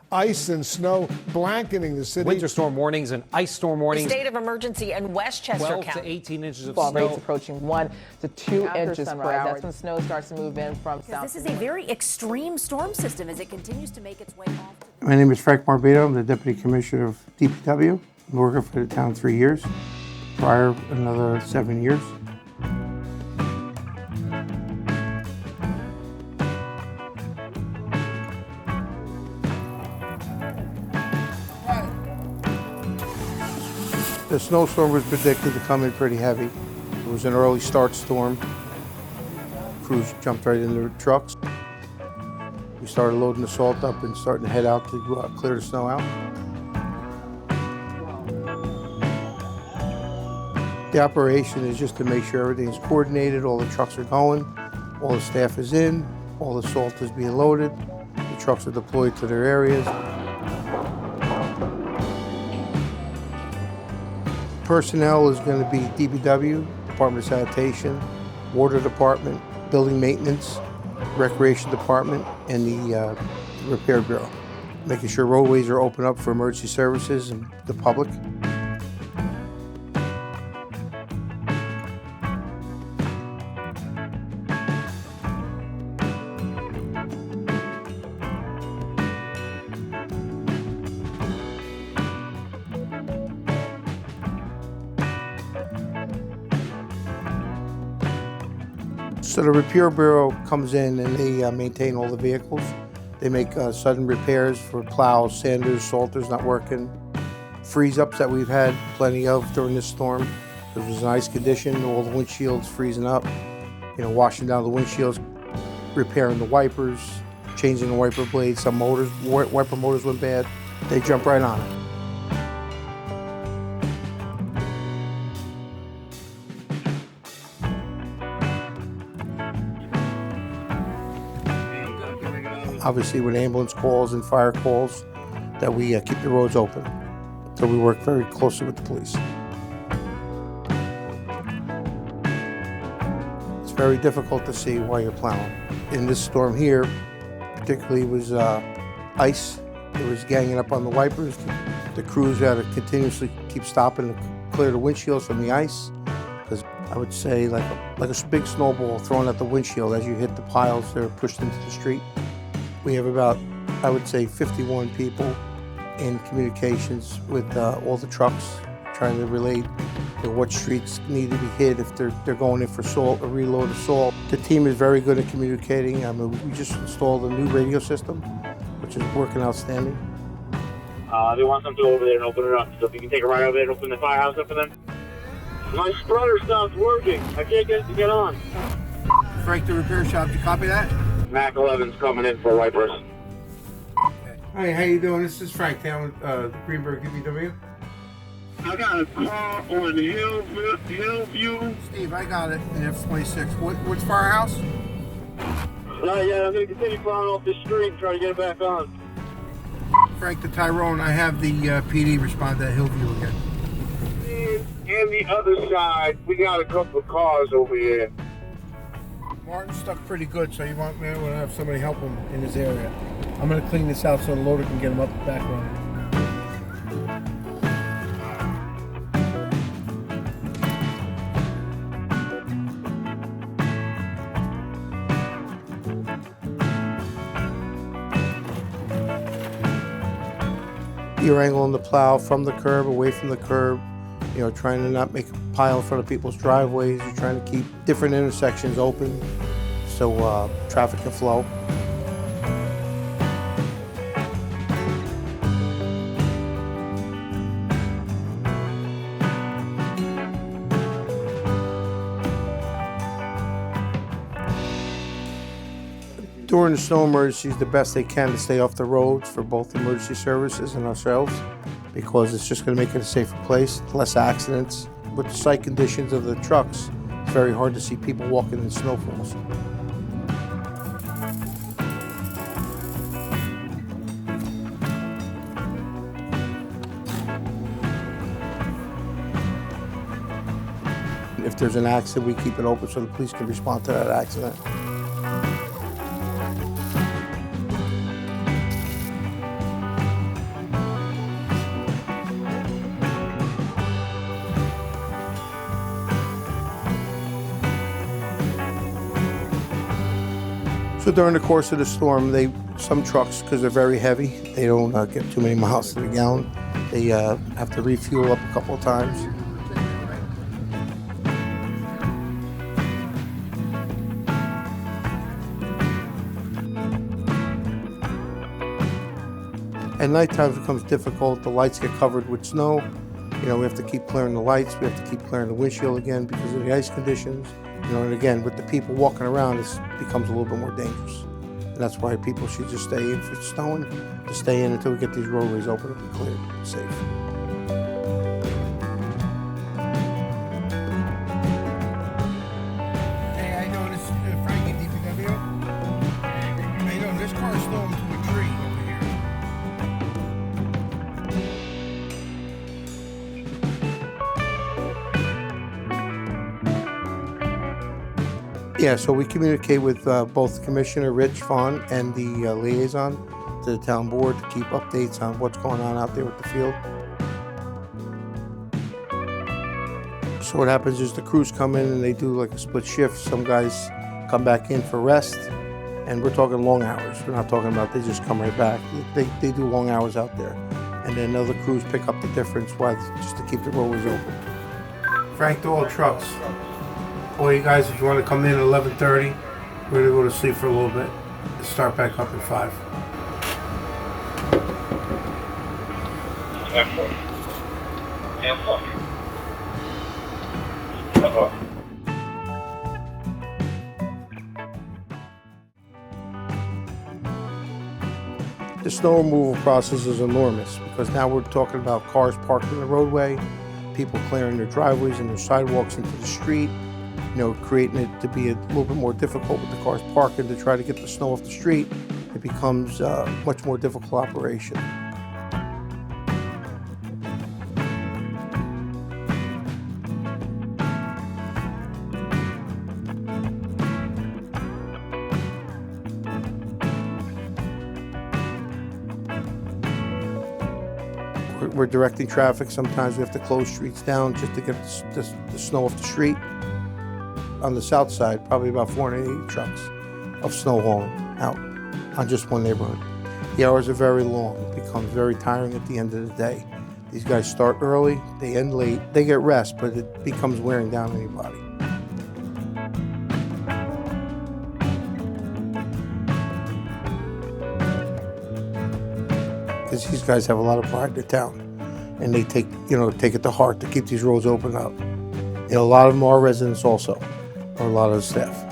Ice and snow blanketing the city. Winter storm warnings and ice storm warnings. State of emergency in Westchester 12 County. to 18 inches of Fall snow. rates approaching 1 to 2 inches per hour. That's when snow starts to move in from south. This is a very extreme storm system as it continues to make its way off. My name is Frank Morabito. I'm the Deputy Commissioner of DPW. I'm working for the town 3 years. Prior, another 7 years. The snowstorm was predicted to come in pretty heavy. It was an early start storm. Crews jumped right into the trucks. We started loading the salt up and starting to head out to clear the snow out. The operation is just to make sure everything's coordinated, all the trucks are going, all the staff is in, all the salt is being loaded, the trucks are deployed to their areas. Personnel is going to be DPW, Department of Sanitation, Water Department, Building Maintenance, Recreation Department, and the Repair Bureau. Making sure roadways are open up for emergency services and the public. So the Repair Bureau comes in and they maintain all the vehicles. They make sudden repairs for plows, sanders, salters not working. Freeze-ups that we've had plenty of during this storm. There was an ice condition, all the windshields freezing up. Washing down the windshields, repairing the wipers, changing the wiper blades. Some motors, wiper motors went bad. They jump right on it. Obviously with ambulance calls and fire calls, that we keep the roads open. So we work very closely with the police. It's very difficult to see while you're plowing. In this storm here, particularly was ice. It was ganging up on the wipers. The crews had to continuously keep stopping to clear the windshields from the ice. Because I would say like a big snowball thrown at the windshield as you hit the piles that are pushed into the street. We have about, I would say, 51 people in communications with all the trucks, trying to relate what streets need to be hit if they're going in for salt or reload of salt. The team is very good at communicating. I mean, we just installed a new radio system, which is working outstanding. They want something over there and open it up. So if you can take a ride over there and open the firehouse up for them. My spreader stopped working. I can't get it to get on. Frank, the repair shop, did you copy that? Mac 11's coming in for wipers. Okay. Hi, how you doing? This is Frank down with Greenburgh DPW. I got a car on Hillview. Steve, I got it in F26. What's firehouse? Not yet. I'm going to continue plowing off the street and try to get it back on. Frank to Tyrone, I have the PD respond to Hillview again. And the other side, we got a couple of cars over here. Martin's stuck pretty good, so you want me to have somebody help him in his area. I'm going to clean this out so the loader can get him up and back running. You're angling the plow from the curb, away from the curb, trying to not make a pile in front of people's driveways. You're trying to keep different intersections open so traffic can flow. During the snow emergencies, the best they can to stay off the roads for both emergency services and ourselves, because it's just going to make it a safer place, less accidents. With the site conditions of the trucks, it's very hard to see people walking in snowfalls. If there's an accident, we keep it open so the police can respond to that accident. So during the course of the storm, some trucks, because they're very heavy, they don't get too many miles to the gallon. They have to refuel up a couple of times. At nighttime it becomes difficult. The lights get covered with snow. You know, we have to keep clearing the lights. We have to keep clearing the windshield again because of the ice conditions. You know, and again, with the people walking around, it becomes a little bit more dangerous. And that's why people should just stay in. If it's snowing, just stay in until we get these roadways open and cleared, safe. Hey, I know this is Frankie, DPW. I know this car stole into a tree over here. Yeah, so we communicate with both Commissioner Rich Vaughn and the liaison to the town board to keep updates on what's going on out there with the field. So what happens is the crews come in and they do like a split shift. Some guys come back in for rest, and we're talking long hours. We're not talking about they just come right back. They do long hours out there. And then other crews pick up the difference just to keep the roadways open. Frank, to all trucks. All you guys, if you want to come in at 11:30, we're gonna go to sleep for a little bit. Start back up at 5. The snow removal process is enormous because now we're talking about cars parked in the roadway, people clearing their driveways and their sidewalks into the street. You know, creating it to be a little bit more difficult with the cars parking to try to get the snow off the street. It becomes a much more difficult operation. We're directing traffic. Sometimes we have to close streets down just to get the snow off the street. On the south side, probably about 480 trucks of snow hauling out on just one neighborhood. The hours are very long. It becomes very tiring at the end of the day. These guys start early, they end late. They get rest, but it becomes wearing down anybody. Because these guys have a lot of pride in the town, and they take it to heart to keep these roads open up. And a lot of them are residents also, or a lot of the staff.